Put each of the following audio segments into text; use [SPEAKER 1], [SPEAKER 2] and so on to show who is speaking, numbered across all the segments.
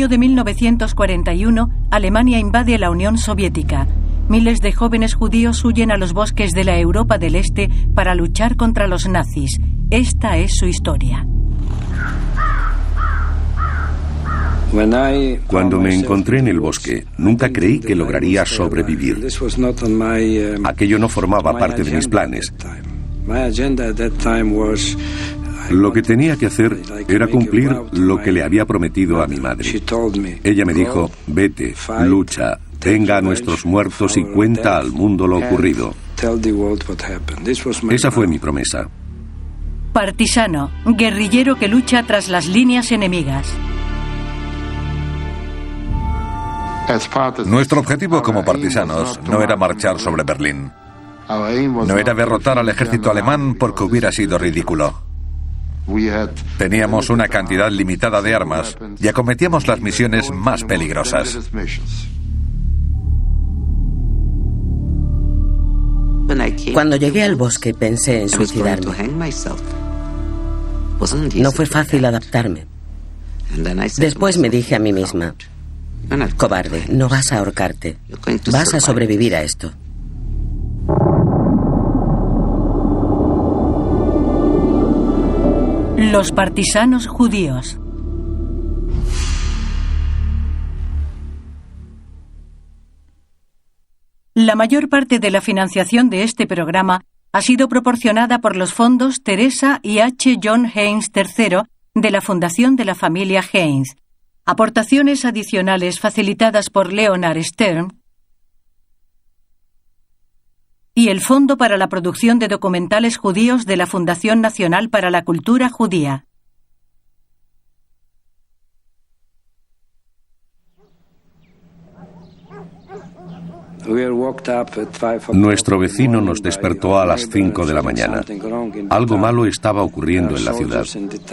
[SPEAKER 1] junio de 1941, Alemania invade la Unión Soviética. Miles de jóvenes judíos huyen a los bosques de la Europa del Este para luchar contra los nazis. Esta es su historia.
[SPEAKER 2] Cuando me encontré en el bosque, nunca creí que lograría sobrevivir. Aquello no formaba parte de mis planes. Lo que tenía que hacer era cumplir lo que le había prometido a mi madre. Ella me dijo: vete, lucha, venga a nuestros muertos y cuenta al mundo lo ocurrido. Esa fue mi promesa.
[SPEAKER 1] Partisano, guerrillero que lucha tras las líneas enemigas.
[SPEAKER 3] Nuestro objetivo como partisanos no era marchar sobre Berlín. No era derrotar al ejército alemán porque hubiera sido ridículo. Teníamos una cantidad limitada de armas y acometíamos las misiones más peligrosas.
[SPEAKER 4] Cuando llegué al bosque pensé en suicidarme. No fue fácil adaptarme. Después me dije a mí misma: cobarde, no vas a ahorcarte. Vas a sobrevivir a esto.
[SPEAKER 1] Los partisanos judíos. La mayor parte de la financiación de este programa ha sido proporcionada por los fondos Teresa y H. John Heinz III de la Fundación de la Familia Heinz. Aportaciones adicionales facilitadas por Leonard Stern y el Fondo para la Producción de Documentales Judíos de la Fundación Nacional para la Cultura Judía.
[SPEAKER 2] Nuestro vecino nos despertó a las 5 de la mañana. Algo malo estaba ocurriendo en la ciudad.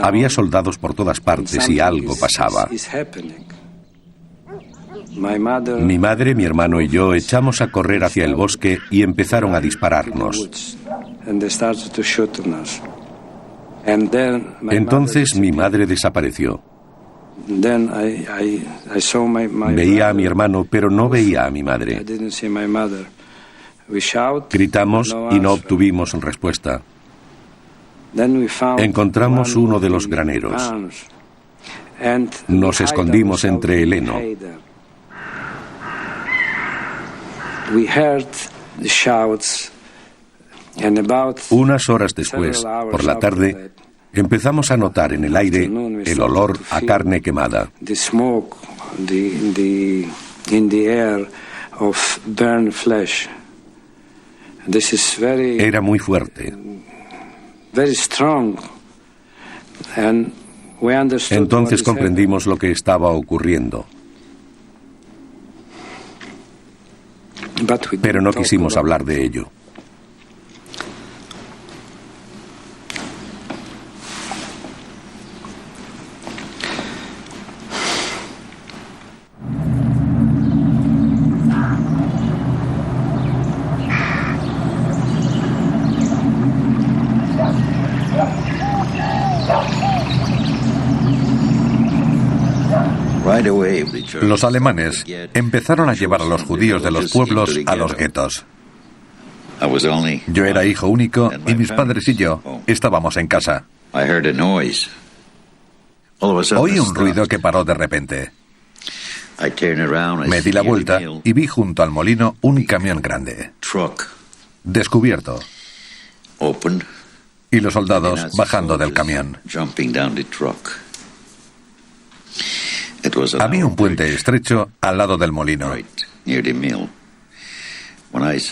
[SPEAKER 2] Había soldados por todas partes y algo pasaba. Mi madre, mi hermano y yo echamos a correr hacia el bosque y empezaron a dispararnos. Entonces mi madre desapareció. Veía a mi hermano, pero no veía a mi madre. Gritamos y no obtuvimos respuesta. Encontramos uno de los graneros. Nos escondimos entre el heno. Unas horas después, por la tarde, empezamos a notar en el aire el olor a carne quemada. Era muy fuerte. Entonces comprendimos lo que estaba ocurriendo. Pero no quisimos hablar de ello.
[SPEAKER 3] Los alemanes empezaron a llevar a los judíos de los pueblos a los guetos. Yo era hijo único y mis padres y yo estábamos en casa. Oí un ruido que paró de repente. Me di la vuelta y vi junto al molino un camión grande, descubierto, y los soldados bajando del camión. Había un puente estrecho al lado del molino.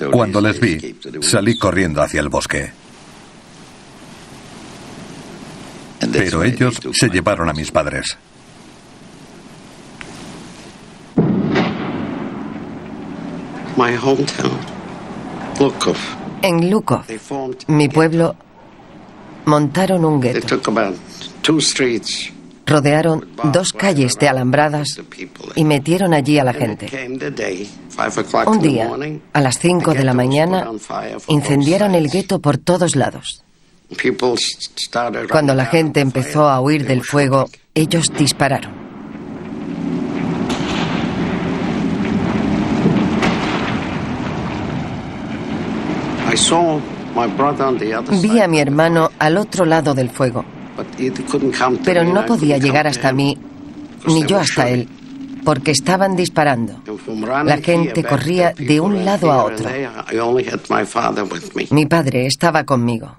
[SPEAKER 3] Cuando les vi, salí corriendo hacia el bosque. Pero ellos se llevaron a mis padres.
[SPEAKER 5] En Lukov, mi pueblo, montaron un gueto. Rodearon 2 calles de alambradas y metieron allí a la gente. Un día, a las 5 de la mañana, incendiaron el gueto por todos lados. Cuando la gente empezó a huir del fuego, ellos dispararon. Vi a mi hermano al otro lado del fuego, pero no podía llegar hasta mí, ni yo hasta él, porque estaban disparando. La gente corría de un lado a otro. Mi padre estaba conmigo.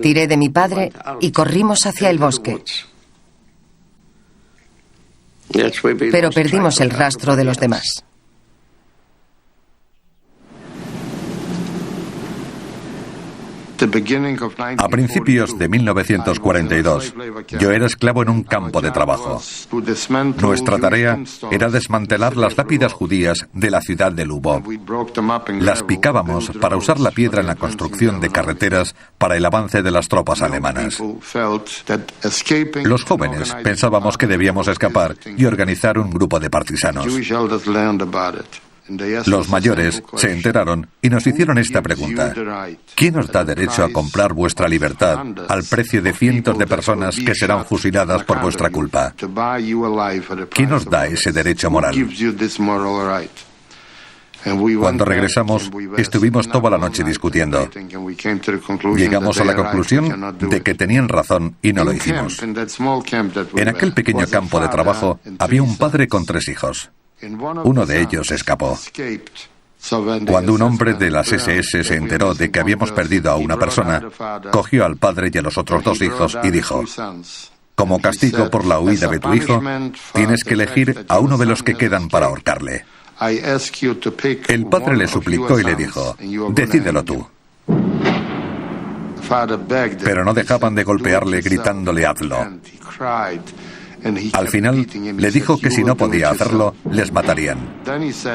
[SPEAKER 5] Tiré de mi padre y corrimos hacia el bosque. Pero perdimos el rastro de los demás.
[SPEAKER 3] A principios de 1942, yo era esclavo en un campo de trabajo. Nuestra tarea era desmantelar las lápidas judías de la ciudad de Lubov. Las picábamos para usar la piedra en la construcción de carreteras para el avance de las tropas alemanas. Los jóvenes pensábamos que debíamos escapar y organizar un grupo de partisanos. Los mayores se enteraron y nos hicieron esta pregunta: ¿quién os da derecho a comprar vuestra libertad al precio de cientos de personas que serán fusiladas por vuestra culpa? ¿Quién os da ese derecho moral? Cuando regresamos, estuvimos toda la noche discutiendo. Llegamos a la conclusión de que tenían razón y no lo hicimos. En aquel pequeño campo de trabajo había un padre con 3 hijos. Uno de ellos escapó. Cuando un hombre de las SS se enteró de que habíamos perdido a una persona, cogió al padre y a los otros 2 hijos y dijo: como castigo por la huida de tu hijo, tienes que elegir a uno de los que quedan para ahorcarle. El padre le suplicó y le dijo: decídelo tú. Pero no dejaban de golpearle gritándole: hazlo. Al final, le dijo que si no podía hacerlo, les matarían.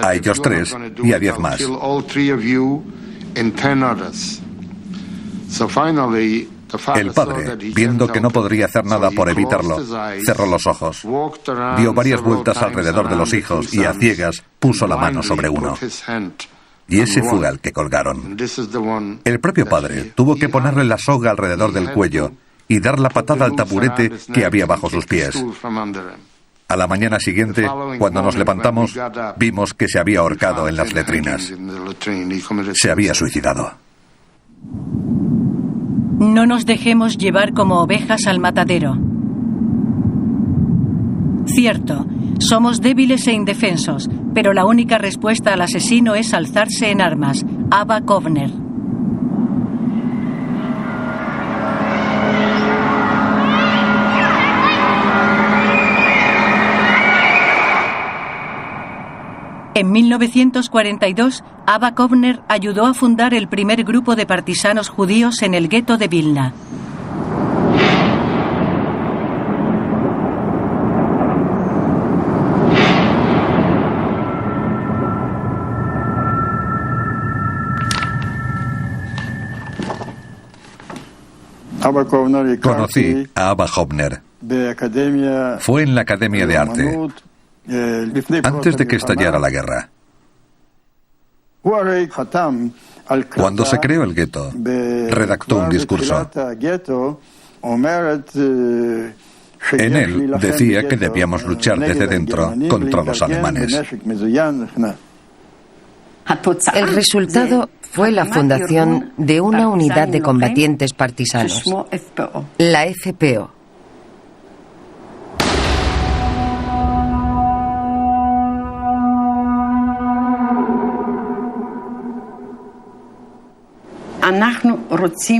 [SPEAKER 3] A ellos 3 y a 10 más. El padre, viendo que no podría hacer nada por evitarlo, cerró los ojos. Dio varias vueltas alrededor de los hijos y a ciegas puso la mano sobre uno. Y ese fue al que colgaron. El propio padre tuvo que ponerle la soga alrededor del cuello y dar la patada al taburete que había bajo sus pies. A la mañana siguiente, cuando nos levantamos, vimos que se había ahorcado en las letrinas. Se había suicidado.
[SPEAKER 1] No nos dejemos llevar como ovejas al matadero. Cierto, somos débiles e indefensos, pero la única respuesta al asesino es alzarse en armas. Ava Kovner. En 1942, Ava Kovner ayudó a fundar el primer grupo de partisanos judíos en el gueto de Vilna.
[SPEAKER 3] Conocí a Ava Kovner. Fue en la Academia de Arte, antes de que estallara la guerra. Cuando se creó el gueto, redactó un discurso. En él decía que debíamos luchar desde dentro contra los alemanes.
[SPEAKER 5] El resultado fue la fundación de una unidad de combatientes partisanos, la FPO.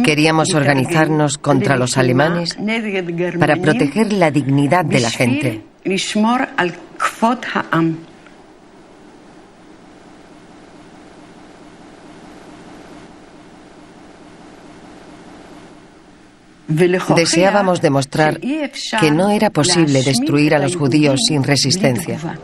[SPEAKER 5] Queríamos organizarnos contra los alemanes para proteger la dignidad de la gente. Deseábamos demostrar que no era posible destruir a los judíos sin resistencia.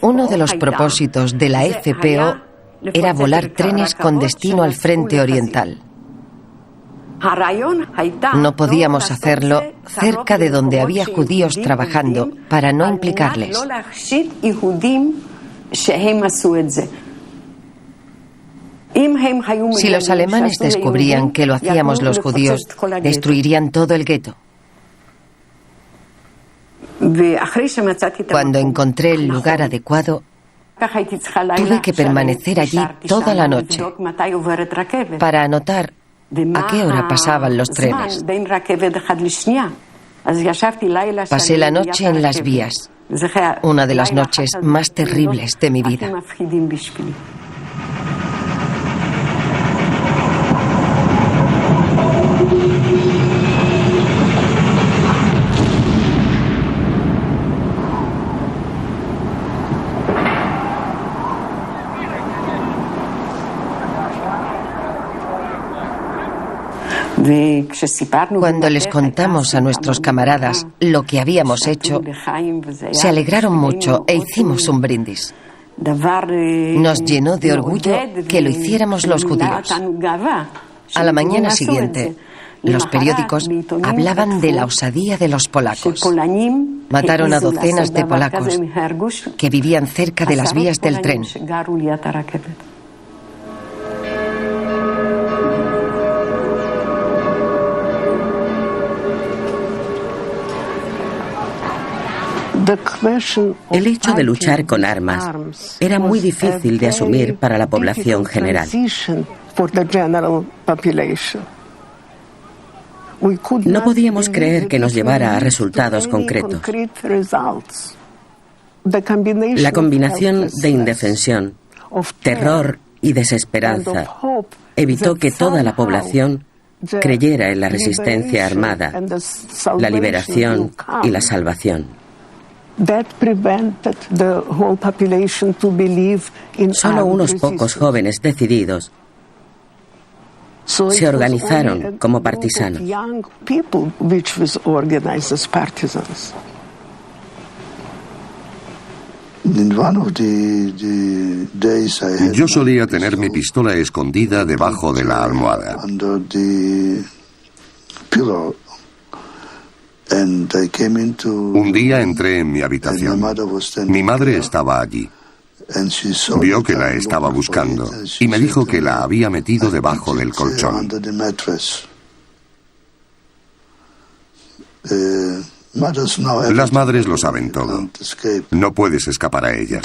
[SPEAKER 5] Uno de los propósitos de la FPO era volar trenes con destino al frente oriental. No podíamos hacerlo cerca de donde había judíos trabajando para no implicarles. Si los alemanes descubrían que lo hacíamos los judíos, destruirían todo el gueto. Cuando encontré el lugar adecuado, tuve que permanecer allí toda la noche para anotar a qué hora pasaban los trenes. Pasé la noche en las vías, una de las noches más terribles de mi vida. Cuando les contamos a nuestros camaradas lo que habíamos hecho, se alegraron mucho e hicimos un brindis. Nos llenó de orgullo que lo hiciéramos los judíos. A la mañana siguiente, los periódicos hablaban de la osadía de los polacos. Mataron a docenas de polacos que vivían cerca de las vías del tren.
[SPEAKER 4] El hecho de luchar con armas era muy difícil de asumir para la población general. No podíamos creer que nos llevara a resultados concretos. La combinación de indefensión, terror y desesperanza evitó que toda la población creyera en la resistencia armada, la liberación y la salvación. Solo unos pocos jóvenes decididos se organizaron como partisanos.
[SPEAKER 2] Yo solía tener mi pistola escondida debajo de la almohada. Un día entré en mi habitación. Mi madre estaba allí. Vio que la estaba buscando y me dijo que la había metido debajo del colchón. Las madres lo saben todo. No puedes escapar a ellas.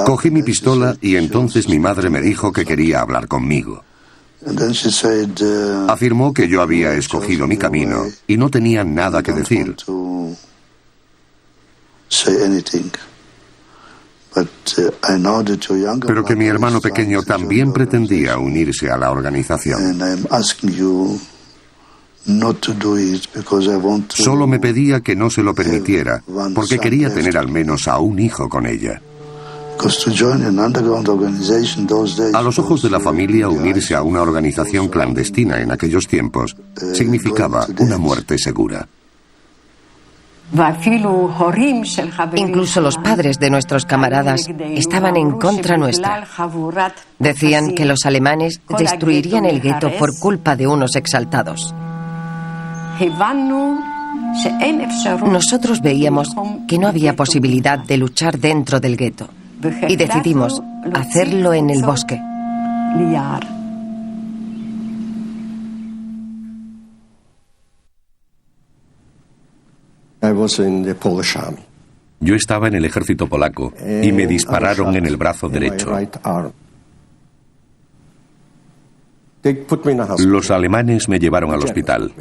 [SPEAKER 2] Cogí mi pistola y entonces mi madre me dijo que quería hablar conmigo. Afirmó que yo había escogido mi camino y no tenía nada que decir. Pero que mi hermano pequeño también pretendía unirse a la organización. Solo me pedía que no se lo permitiera, porque quería tener al menos a un hijo con ella. A los ojos de la familia, unirse a una organización clandestina en aquellos tiempos significaba una muerte segura.
[SPEAKER 5] Incluso los padres de nuestros camaradas estaban en contra nuestra. Decían que los alemanes destruirían el gueto por culpa de unos exaltados. Nosotros veíamos que no había posibilidad de luchar dentro del gueto y decidimos hacerlo en el bosque.
[SPEAKER 2] Yo estaba en el ejército polaco y me dispararon en el brazo derecho. Los alemanes me llevaron al hospital.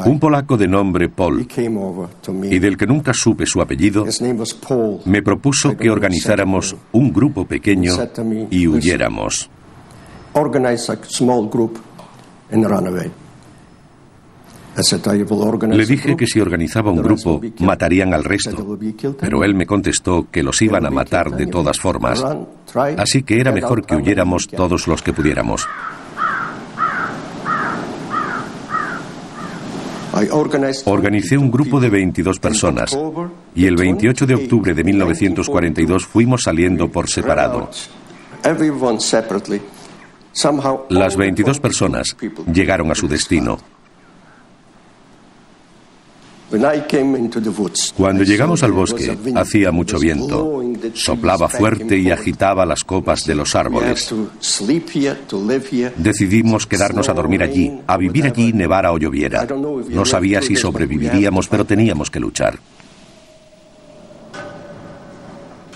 [SPEAKER 2] Un polaco de nombre Paul, y del que nunca supe su apellido, me propuso que organizáramos un grupo pequeño y huyéramos. Le dije que si organizaba un grupo, matarían al resto, pero él me contestó que los iban a matar de todas formas, así que era mejor que huyéramos todos los que pudiéramos. Organicé un grupo de 22 personas y el 28 de octubre de 1942 fuimos saliendo por separado. Las 22 personas llegaron a su destino. Cuando llegamos al bosque, hacía mucho viento, soplaba fuerte y agitaba las copas de los árboles. Decidimos quedarnos a dormir allí, a vivir allí, nevara o lloviera. No sabía si sobreviviríamos, pero teníamos que luchar.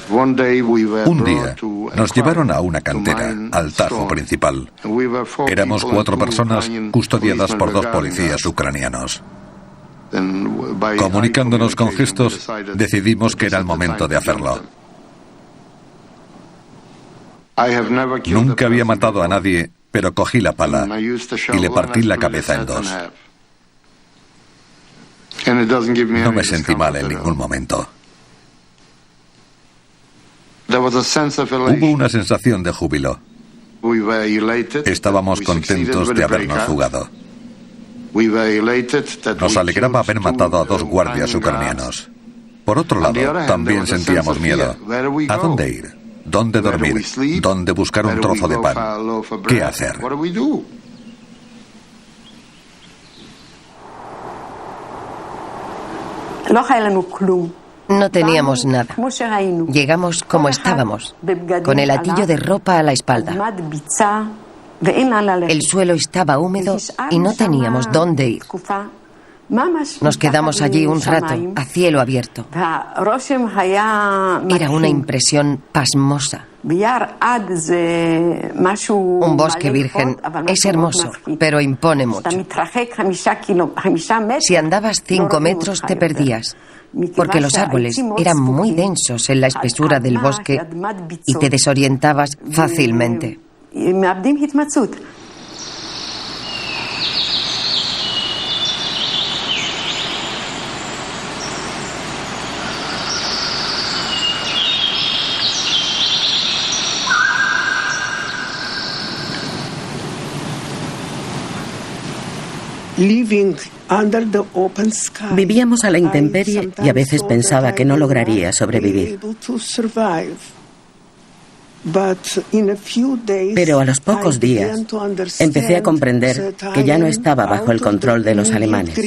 [SPEAKER 3] Un día nos llevaron a una cantera, al Tajo principal. Éramos 4 personas custodiadas por 2 policías ucranianos. Comunicándonos con gestos, decidimos que era el momento de hacerlo. Nunca había matado a nadie, pero cogí la pala y le partí la cabeza en 2. No me sentí mal en ningún momento. Hubo una sensación de júbilo. Estábamos contentos de habernos fugado. Nos alegraba haber matado a 2 guardias ucranianos. Por otro lado, también sentíamos miedo. ¿A dónde ir? ¿Dónde dormir? ¿Dónde buscar un trozo de pan? ¿Qué hacer?
[SPEAKER 5] No teníamos nada. Llegamos como estábamos, con el hatillo de ropa a la espalda. El suelo estaba húmedo y no teníamos dónde ir. Nos quedamos allí un rato, a cielo abierto. Era una impresión pasmosa. Un bosque virgen es hermoso, pero impone mucho. Si andabas 5 metros te perdías, porque los árboles eran muy densos en la espesura del bosque y te desorientabas fácilmente.
[SPEAKER 4] Vivíamos a la intemperie y a veces pensaba que no lograría sobrevivir. Pero a los pocos días empecé a comprender que ya no estaba bajo el control de los alemanes.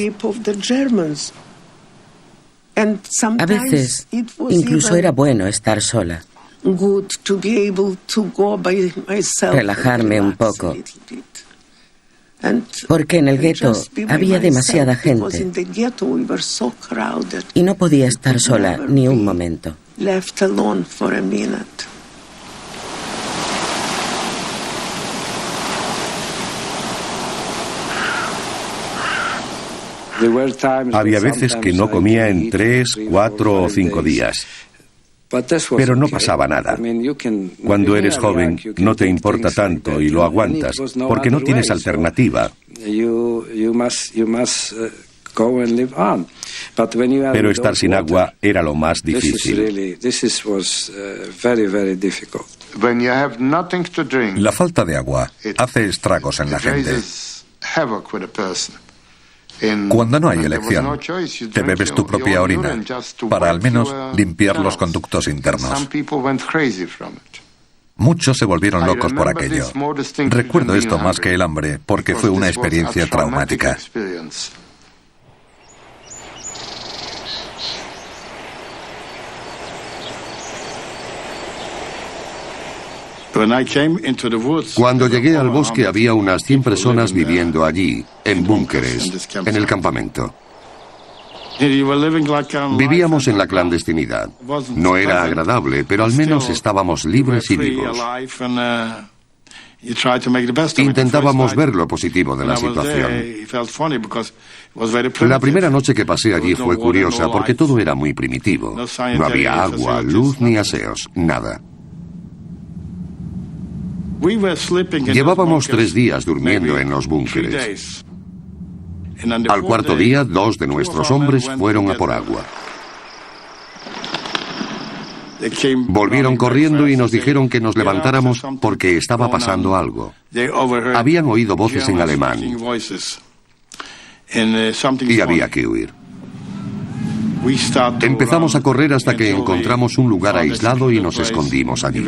[SPEAKER 4] A veces incluso era bueno estar sola, relajarme un poco, porque en el gueto había demasiada gente y no podía estar sola ni un momento.
[SPEAKER 2] Había veces que no comía en 3, 4 o 5 días. Pero no pasaba nada. Cuando eres joven no te importa tanto y lo aguantas, porque no tienes alternativa. Pero estar sin agua era lo más difícil.
[SPEAKER 3] La falta de agua hace estragos en la gente. Cuando no hay elección, te bebes tu propia orina para al menos limpiar los conductos internos. Muchos se volvieron locos por aquello. Recuerdo esto más que el hambre porque fue una experiencia traumática.
[SPEAKER 2] Cuando llegué al bosque había unas 100 personas viviendo allí, en búnkeres, en el campamento. Vivíamos en la clandestinidad. No era agradable, pero al menos estábamos libres y vivos. Intentábamos ver lo positivo de la situación. La primera noche que pasé allí fue curiosa porque todo era muy primitivo. No había agua, luz ni aseos, nada. Llevábamos 3 días durmiendo en los búnkeres. Al cuarto día, 2 de nuestros hombres fueron a por agua. Volvieron corriendo y nos dijeron que nos levantáramos porque estaba pasando algo. Habían oído voces en alemán y había que huir. Empezamos a correr hasta que encontramos un lugar aislado y nos escondimos allí.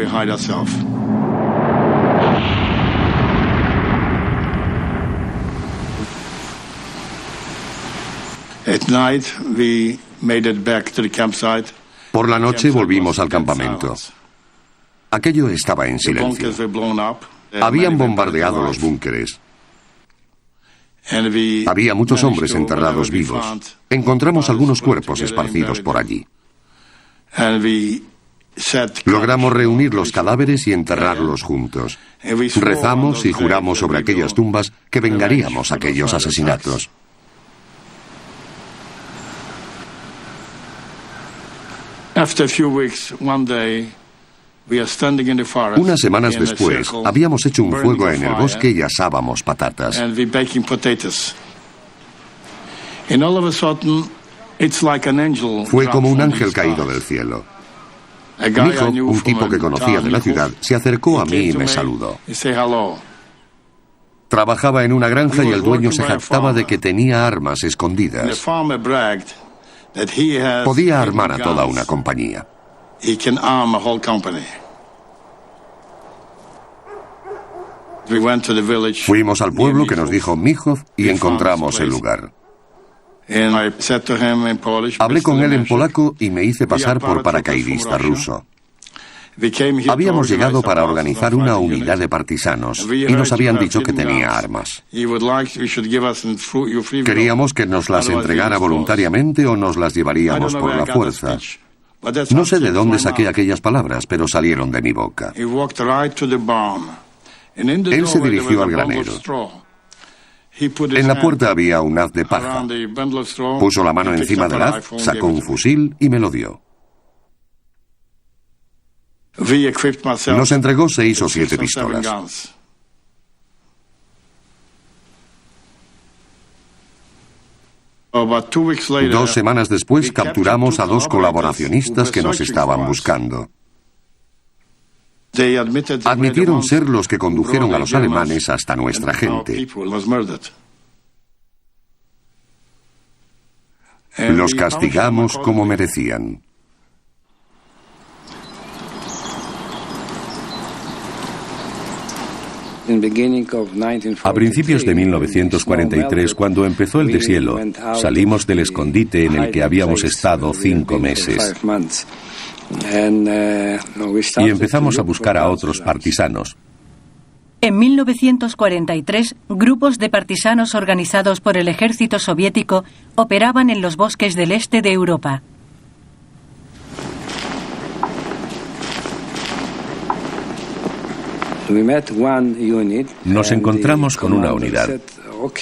[SPEAKER 2] Por la noche volvimos al campamento. Aquello estaba en silencio. Habían bombardeado los búnkeres. Había muchos hombres enterrados vivos. Encontramos algunos cuerpos esparcidos por allí. Logramos reunir los cadáveres y enterrarlos juntos. Rezamos y juramos sobre aquellas tumbas que vengaríamos aquellos asesinatos. Unas semanas después, habíamos hecho un fuego en el bosque y asábamos patatas. Fue como un ángel caído del cielo. Mi hijo, un tipo que conocía de la ciudad, se acercó a mí y me saludó. Trabajaba en una granja y el dueño se jactaba de que tenía armas escondidas. Podía armar a toda una compañía. Fuimos al pueblo que nos dijo Michov y encontramos el lugar. Hablé con él en polaco y me hice pasar por paracaidista ruso. Habíamos llegado para organizar una unidad de partisanos y nos habían dicho que tenía armas. Queríamos que nos las entregara voluntariamente o nos las llevaríamos por la fuerza. No sé de dónde saqué aquellas palabras, pero salieron de mi boca. Él se dirigió al granero. En la puerta había un haz de paja. Puso la mano encima del haz, sacó un fusil y me lo dio. Nos entregó 6 o 7 pistolas. Dos semanas después capturamos a 2 colaboracionistas que nos estaban buscando. Admitieron ser los que condujeron a los alemanes hasta nuestra gente. Los castigamos como merecían. A principios de 1943, cuando empezó el deshielo, salimos del escondite en el que habíamos estado 5 meses. Y empezamos a buscar a otros partisanos.
[SPEAKER 1] En 1943, grupos de partisanos organizados por el ejército soviético operaban en los bosques del este de Europa.
[SPEAKER 2] Nos encontramos con una unidad.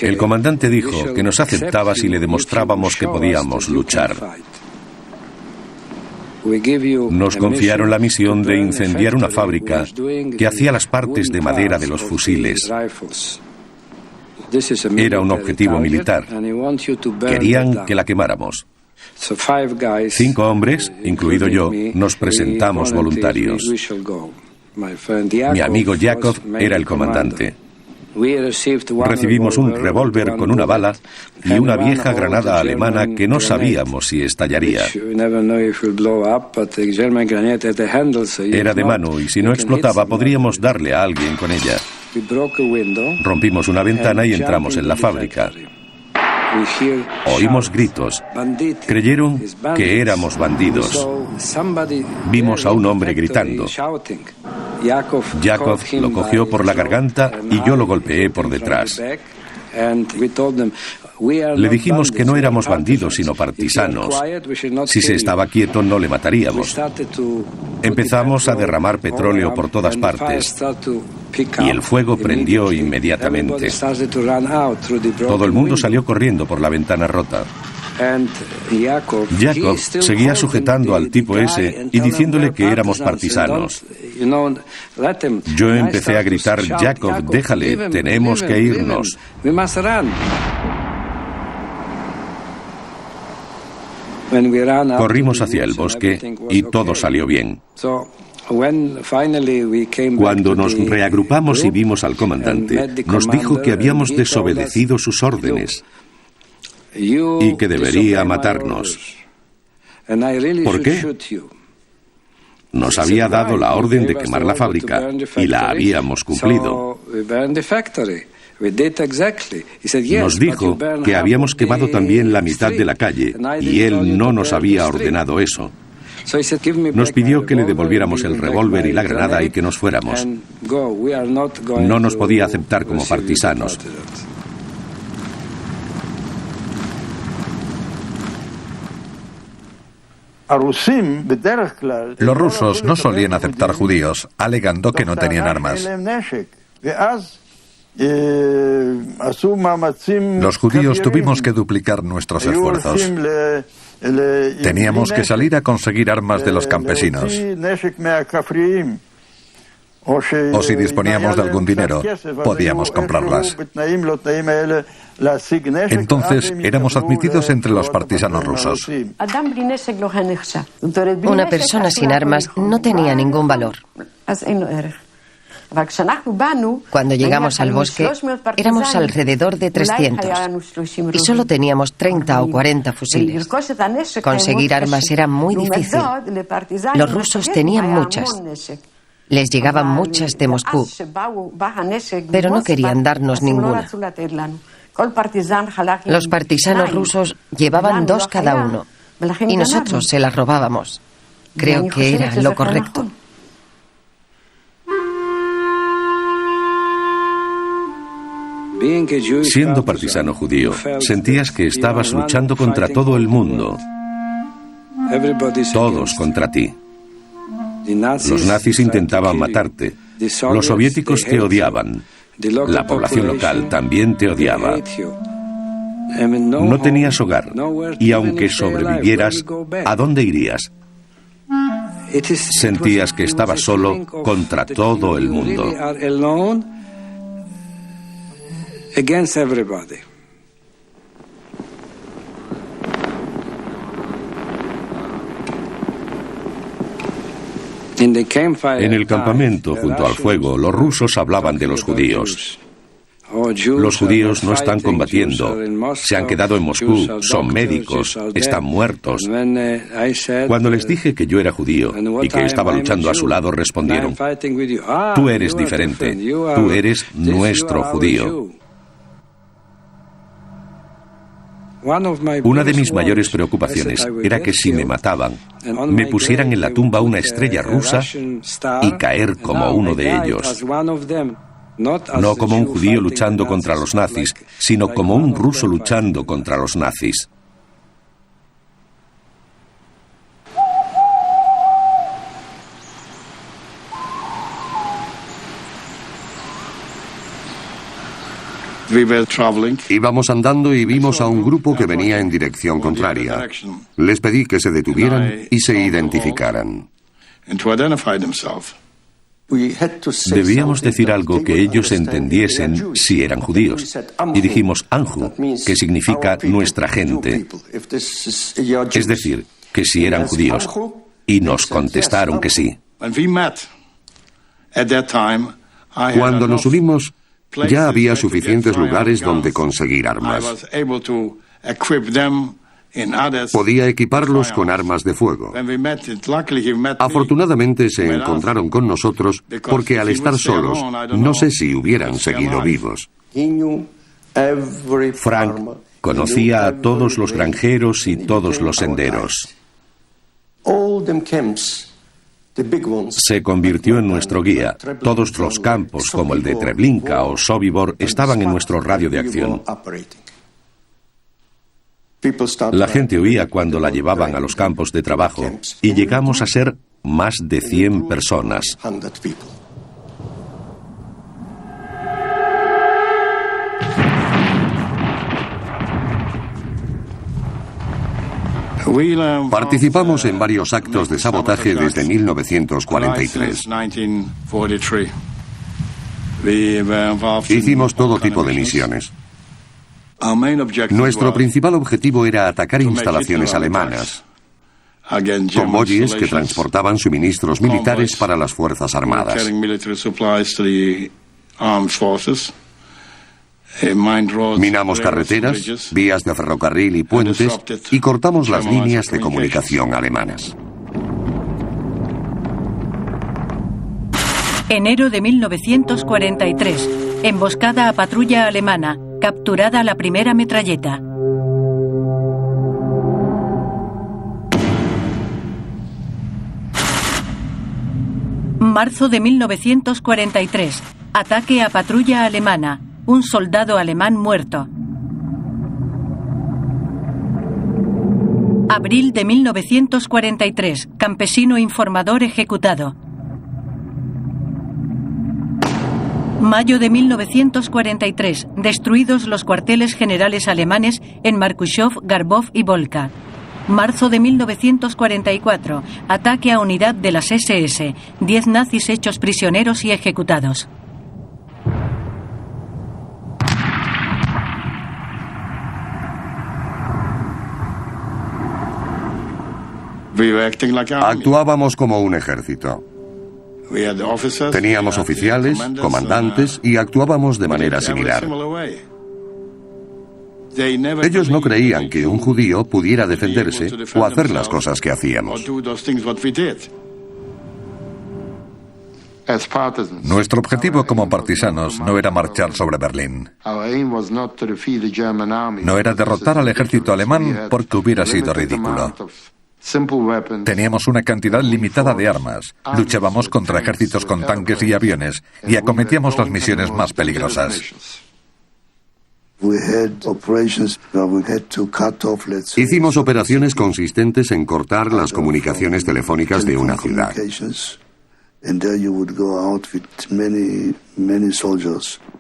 [SPEAKER 2] El comandante dijo que nos aceptaba si le demostrábamos que podíamos luchar. Nos confiaron la misión de incendiar una fábrica que hacía las partes de madera de los fusiles. Era un objetivo militar. Querían que la quemáramos. 5 hombres, incluido yo, nos presentamos voluntarios. Mi amigo Yakov era el comandante. Recibimos un revólver con una bala y una vieja granada alemana que no sabíamos si estallaría. Era de mano y si no explotaba podríamos darle a alguien con ella. Rompimos una ventana y entramos en la fábrica. Oímos gritos. Creyeron que éramos bandidos. Vimos a un hombre gritando. Yakov lo cogió por la garganta y yo lo golpeé por detrás. Le dijimos que no éramos bandidos sino partisanos. Si se estaba quieto no le mataríamos. Empezamos a derramar petróleo por todas partes y el fuego prendió inmediatamente. Todo el mundo salió corriendo por la ventana rota. Yakov seguía sujetando al tipo ese y diciéndole que éramos partisanos. Yo empecé a gritar: Yakov, déjale, tenemos que irnos. Corrimos hacia el bosque y todo salió bien. Cuando nos reagrupamos y vimos al comandante, nos dijo que habíamos desobedecido sus órdenes y que debería matarnos. ¿Por qué? Nos había dado la orden de quemar la fábrica y la habíamos cumplido. Nos dijo que habíamos quemado también la mitad de la calle y él no nos había ordenado eso. Nos pidió que le devolviéramos el revólver y la granada y que nos fuéramos. No nos podía aceptar como partisanos.
[SPEAKER 3] Los rusos no solían aceptar judíos, alegando que no tenían armas. Los judíos tuvimos que duplicar nuestros esfuerzos. Teníamos que salir a conseguir armas de los campesinos. O si disponíamos de algún dinero, podíamos comprarlas. Entonces éramos admitidos entre los partisanos rusos.
[SPEAKER 5] Una persona sin armas no tenía ningún valor. Cuando llegamos al bosque, éramos alrededor de 300 y solo teníamos 30 o 40 fusiles. Conseguir armas era muy difícil. Los rusos tenían muchas. Les llegaban muchas de Moscú, pero no querían darnos ninguna. Los partisanos rusos llevaban 2 cada uno y nosotros se las robábamos. Creo que era lo correcto.
[SPEAKER 2] Siendo partisano judío, sentías que estabas luchando contra todo el mundo. Todos contra ti. Los nazis intentaban matarte. Los soviéticos te odiaban. La población local también te odiaba. No tenías hogar. Y aunque sobrevivieras, ¿a dónde irías? Sentías que estabas solo contra todo el mundo. En el campamento, junto al fuego, los rusos hablaban de los judíos. Los judíos no están combatiendo, se han quedado en Moscú, son médicos, están muertos. Cuando les dije que yo era judío y que estaba luchando a su lado, respondieron: tú eres diferente, tú eres nuestro judío. Una de mis mayores preocupaciones era que si me mataban, me pusieran en la tumba una estrella rusa y caer como uno de ellos. No como un judío luchando contra los nazis, sino como un ruso luchando contra los nazis.
[SPEAKER 6] Íbamos andando y vimos a un grupo que venía en dirección contraria. Les pedí que se detuvieran y se identificaran.
[SPEAKER 2] Debíamos decir algo que ellos entendiesen si eran judíos. Y dijimos Anju, que significa nuestra gente. Es decir, que si eran judíos. Y nos contestaron que sí.
[SPEAKER 6] Cuando nos unimos, ya había suficientes lugares donde conseguir armas. Podía equiparlos con armas de fuego. Afortunadamente se encontraron con nosotros porque al estar solos, no sé si hubieran seguido vivos.
[SPEAKER 2] Frank conocía a todos los granjeros y todos los senderos. Se convirtió en nuestro guía. Todos los campos, como el de Treblinka o Sobibor, estaban en nuestro radio de acción. La gente huía cuando la llevaban a los campos de trabajo y llegamos a ser más de 100 personas.
[SPEAKER 6] Participamos en varios actos de sabotaje desde 1943. Hicimos todo tipo de misiones. Nuestro principal objetivo era atacar instalaciones alemanas, convoyes que transportaban suministros militares para las Fuerzas Armadas. Minamos carreteras, vías de ferrocarril y puentes y cortamos las líneas de comunicación alemanas.
[SPEAKER 1] Enero de 1943. Emboscada a patrulla alemana. Capturada la primera metralleta. Marzo de 1943. Ataque a patrulla alemana. Un soldado alemán muerto. Abril de 1943. Campesino informador ejecutado. Mayo de 1943. Destruidos los cuarteles generales alemanes en Markushov, Garbov y Volka. Marzo de 1944. Ataque a unidad de las SS. 10 nazis hechos prisioneros y ejecutados.
[SPEAKER 6] Actuábamos como un ejército. Teníamos oficiales, comandantes y actuábamos de manera similar. Ellos no creían que un judío pudiera defenderse o hacer las cosas que hacíamos.
[SPEAKER 3] Nuestro objetivo como partisanos no era marchar sobre Berlín. No era derrotar al ejército alemán porque hubiera sido ridículo. Teníamos una cantidad limitada de armas, luchábamos contra ejércitos con tanques y aviones y acometíamos las misiones más peligrosas.
[SPEAKER 6] Hicimos operaciones consistentes en cortar las comunicaciones telefónicas de una ciudad.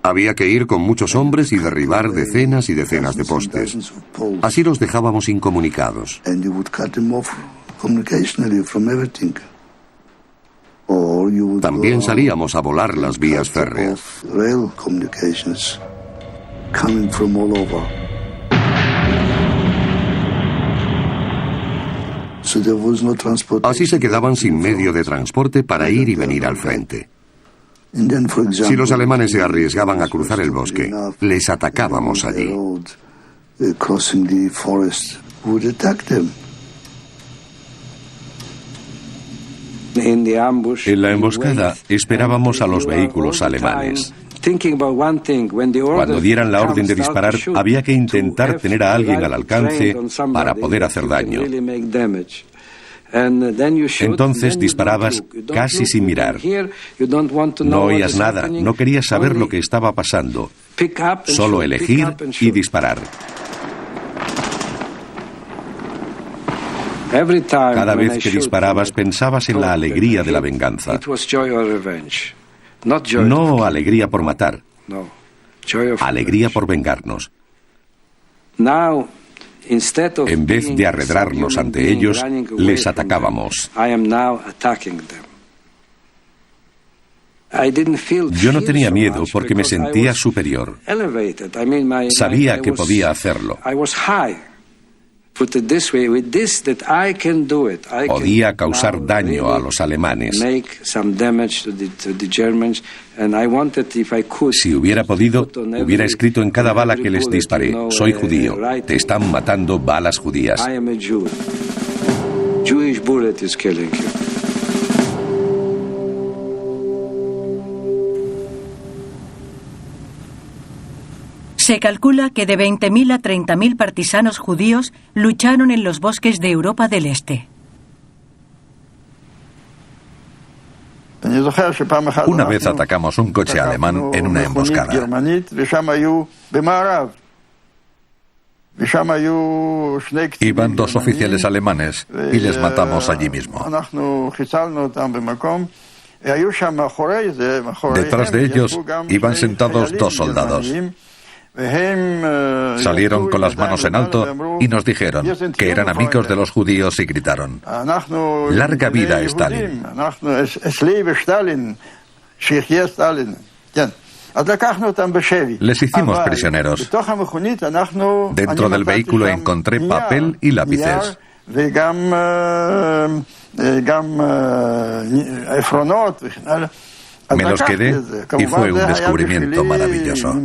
[SPEAKER 6] Había que ir con muchos hombres y derribar decenas y decenas de postes. Así los dejábamos incomunicados. También salíamos a volar las vías férreas. Así se quedaban sin medio de transporte para ir y venir al frente. Si los alemanes se arriesgaban a cruzar el bosque, les atacábamos allí.
[SPEAKER 2] En la emboscada esperábamos a los vehículos alemanes. Cuando dieran la orden de disparar, había que intentar tener a alguien al alcance para poder hacer daño. Entonces disparabas casi sin mirar. No oías nada, no querías saber lo que estaba pasando. Solo elegir y disparar. Cada vez que disparabas pensabas en la alegría de la venganza. No alegría por matar, alegría por vengarnos. En vez de arredrarnos ante ellos, les atacábamos. Yo no tenía miedo porque me sentía superior. Sabía que podía hacerlo. Podía causar daño a los alemanes. Si hubiera podido, hubiera escrito en cada bala que les disparé: soy judío, te están matando balas judías.
[SPEAKER 1] Se calcula que de 20.000 a 30.000 partisanos judíos lucharon en los bosques de Europa del Este.
[SPEAKER 3] Una vez atacamos un coche alemán en una emboscada. Iban 2 oficiales alemanes y les matamos allí mismo. Detrás de ellos iban sentados 2 soldados. Salieron con las manos en alto y nos dijeron que eran amigos de los judíos y gritaron: ¡Larga vida a Stalin! Les hicimos prisioneros. Dentro del vehículo encontré papel y lápices. Me los quedé y fue un descubrimiento maravilloso.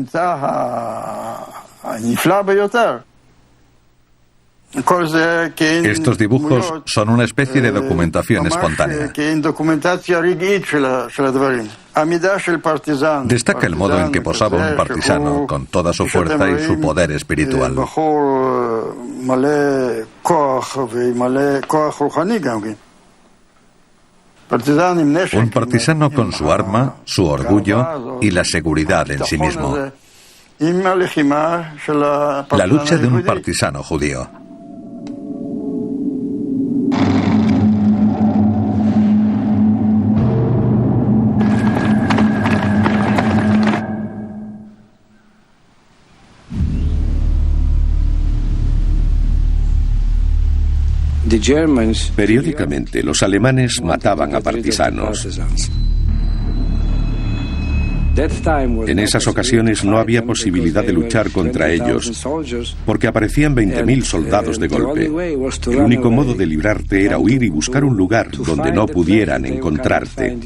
[SPEAKER 3] Estos dibujos son una especie de documentación espontánea. Destaca el modo en que posaba un partisano con toda su fuerza y su poder espiritual. Un partisano con su arma, su orgullo y la seguridad en sí mismo. La lucha de un partisano judío.
[SPEAKER 2] Periódicamente, los alemanes mataban a partisanos. En esas ocasiones no había posibilidad de luchar contra ellos, porque aparecían 20.000 soldados de golpe. El único modo de librarte era huir y buscar un lugar donde no pudieran encontrarte.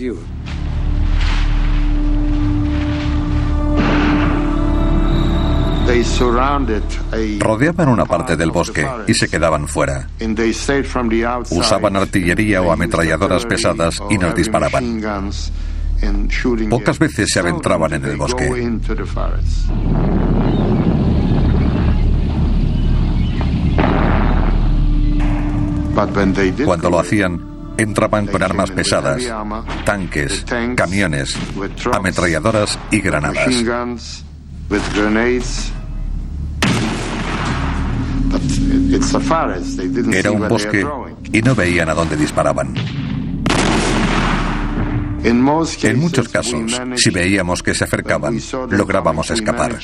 [SPEAKER 3] Rodeaban una parte del bosque y se quedaban fuera. Usaban artillería o ametralladoras pesadas y nos disparaban. Pocas veces se adentraban en el bosque. Cuando lo hacían, entraban con armas pesadas, tanques, camiones, ametralladoras y granadas. Era un bosque y no veían a dónde disparaban. En muchos casos, si veíamos que se acercaban, lográbamos escapar.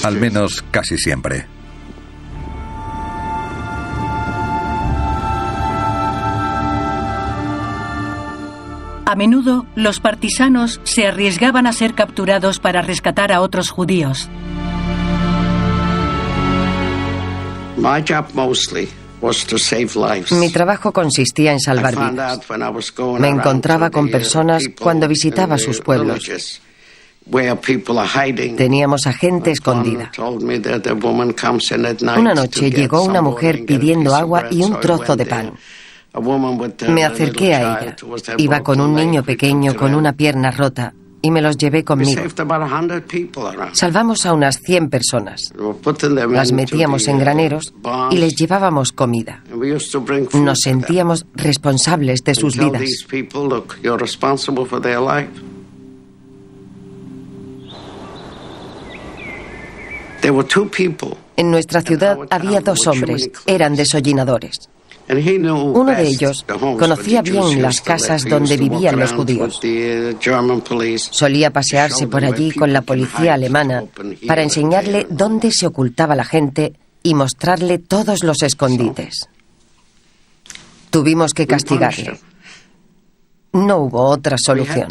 [SPEAKER 3] Al menos casi siempre.
[SPEAKER 1] A menudo, los partisanos se arriesgaban a ser capturados para rescatar a otros judíos.
[SPEAKER 5] Mi trabajo consistía en salvar vidas. Me encontraba con personas cuando visitaba sus pueblos. Teníamos a gente escondida. Una noche llegó una mujer pidiendo agua y un trozo de pan. Me acerqué a ella. Iba con un niño pequeño con una pierna rota y me los llevé conmigo. Salvamos a unas 100 personas. Las metíamos en graneros y les llevábamos comida. Nos sentíamos responsables de sus vidas. En nuestra ciudad había 2 hombres. Eran desollinadores. Uno de ellos conocía bien las casas donde vivían los judíos. Solía pasearse por allí con la policía alemana para enseñarle dónde se ocultaba la gente y mostrarle todos los escondites. Tuvimos que castigarle. No hubo otra solución.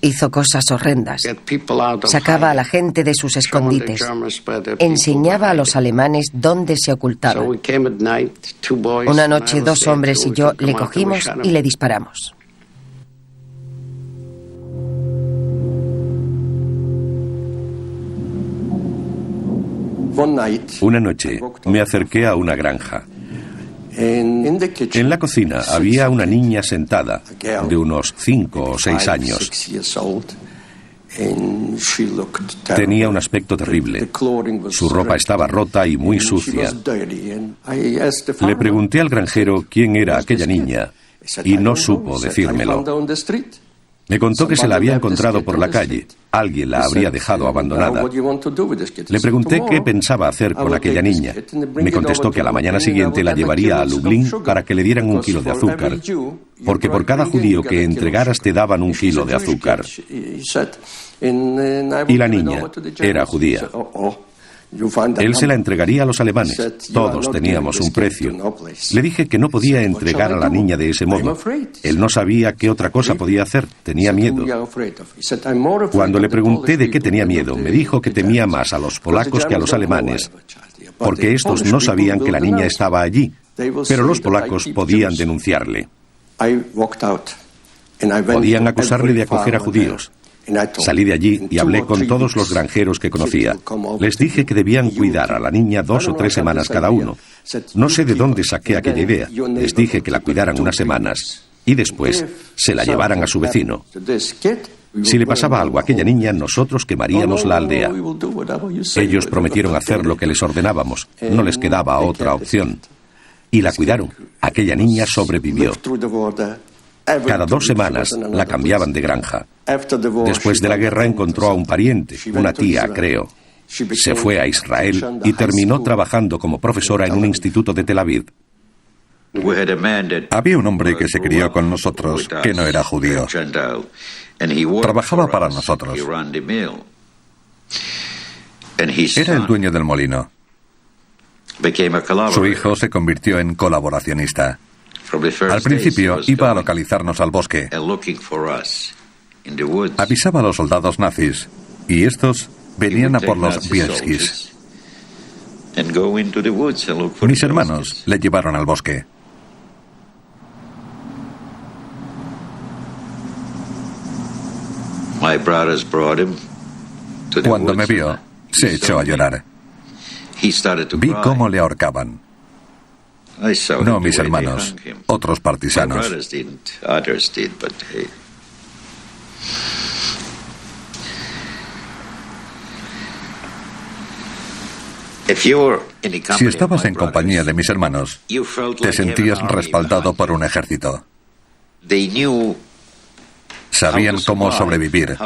[SPEAKER 5] Hizo cosas horrendas. Sacaba a la gente de sus escondites. Enseñaba a los alemanes dónde se ocultaban. Una noche 2 hombres y yo le cogimos y le disparamos.
[SPEAKER 2] Una noche me acerqué a una granja. En la cocina había una niña sentada, de unos 5 o 6 años. Tenía un aspecto terrible. Su ropa estaba rota y muy sucia. Le pregunté al granjero quién era aquella niña y no supo decírmelo. Me contó que se la había encontrado por la calle. Alguien la habría dejado abandonada. Le pregunté qué pensaba hacer con aquella niña. Me contestó que a la mañana siguiente la llevaría a Lublin para que le dieran 1 kilo de azúcar, porque por cada judío que entregaras te daban 1 kilo de azúcar. Y la niña era judía. Él se la entregaría a los alemanes. Todos teníamos un precio. Le dije que no podía entregar a la niña de ese modo. Él no sabía qué otra cosa podía hacer. Tenía miedo. Cuando le pregunté de qué tenía miedo, me dijo que temía más a los polacos que a los alemanes, porque estos no sabían que la niña estaba allí, pero los polacos podían denunciarle. Podían acusarle de acoger a judíos. Salí de allí y hablé con todos los granjeros que conocía. Les dije que debían cuidar a la niña 2 o 3 semanas cada uno. No sé de dónde saqué aquella idea. Les dije que la cuidaran unas semanas y después se la llevaran a su vecino. Si le pasaba algo a aquella niña, nosotros quemaríamos la aldea. Ellos prometieron hacer lo que les ordenábamos. No les quedaba otra opción. Y la cuidaron. Aquella niña sobrevivió. Cada 2 semanas la cambiaban de granja. Después de la guerra encontró a un pariente, una tía, creo. Se fue a Israel y terminó trabajando como profesora en un instituto de Tel Aviv.
[SPEAKER 3] Había un hombre que se crió con nosotros que no era judío. Trabajaba para nosotros. Era el dueño del molino. Su hijo se convirtió en colaboracionista. Al principio iba a localizarnos al bosque. Avisaba a los soldados nazis y estos venían a por los Bielskis. Mis hermanos le llevaron al bosque. Cuando me vio, se echó a llorar. Vi cómo le ahorcaban. No mis hermanos, otros partisanos. Si estabas en compañía de mis hermanos, te sentías respaldado por un ejército. Sabían cómo sobrevivir,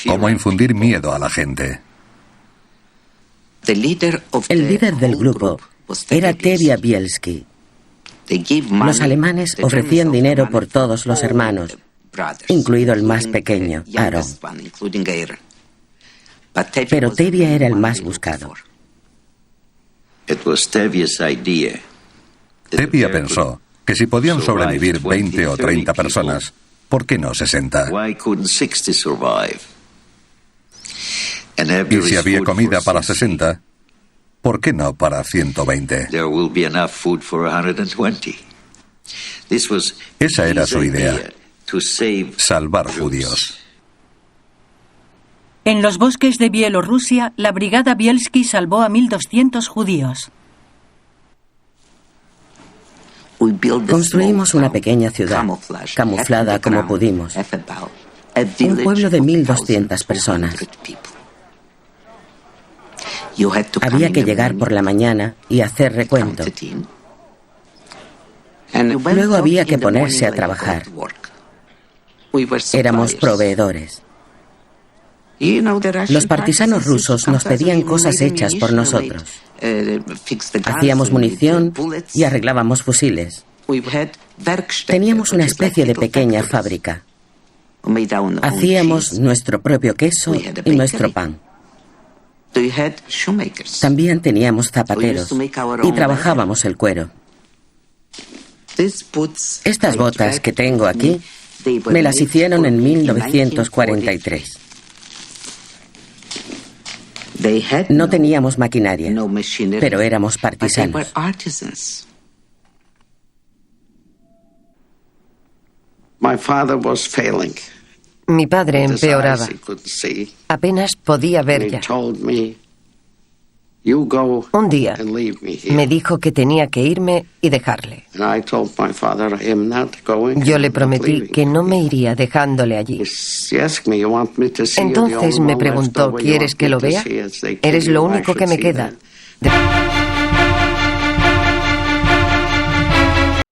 [SPEAKER 3] cómo infundir miedo a la gente.
[SPEAKER 4] El líder del grupo era Tevye Bielski. Los alemanes ofrecían dinero por todos los hermanos, incluido el más pequeño, Aaron. Pero Tevye era el más buscado.
[SPEAKER 3] Tevye pensó que si podían sobrevivir 20 o 30 personas, ¿por qué no 60? Y si había comida para 60, ¿por qué no para 120? Esa era su idea, salvar judíos.
[SPEAKER 1] En los bosques de Bielorrusia, la brigada Bielski salvó a 1.200 judíos.
[SPEAKER 4] Construimos una pequeña ciudad, camuflada como pudimos. Un pueblo de 1.200 personas. Había que llegar por la mañana y hacer recuento. Luego había que ponerse a trabajar. Éramos proveedores. Los partisanos rusos nos pedían cosas hechas por nosotros. Hacíamos munición y arreglábamos fusiles. Teníamos una especie de pequeña fábrica. Hacíamos nuestro propio queso y nuestro pan. También teníamos zapateros y trabajábamos el cuero. Estas botas que tengo aquí me las hicieron en 1943. No teníamos maquinaria, pero éramos partisanos.
[SPEAKER 5] Mi padre empeoraba. Apenas podía ver ya. Un día me dijo que tenía que irme y dejarle. Yo le prometí que no me iría dejándole allí. Entonces me preguntó, ¿quieres que lo vea? Eres lo único que me queda.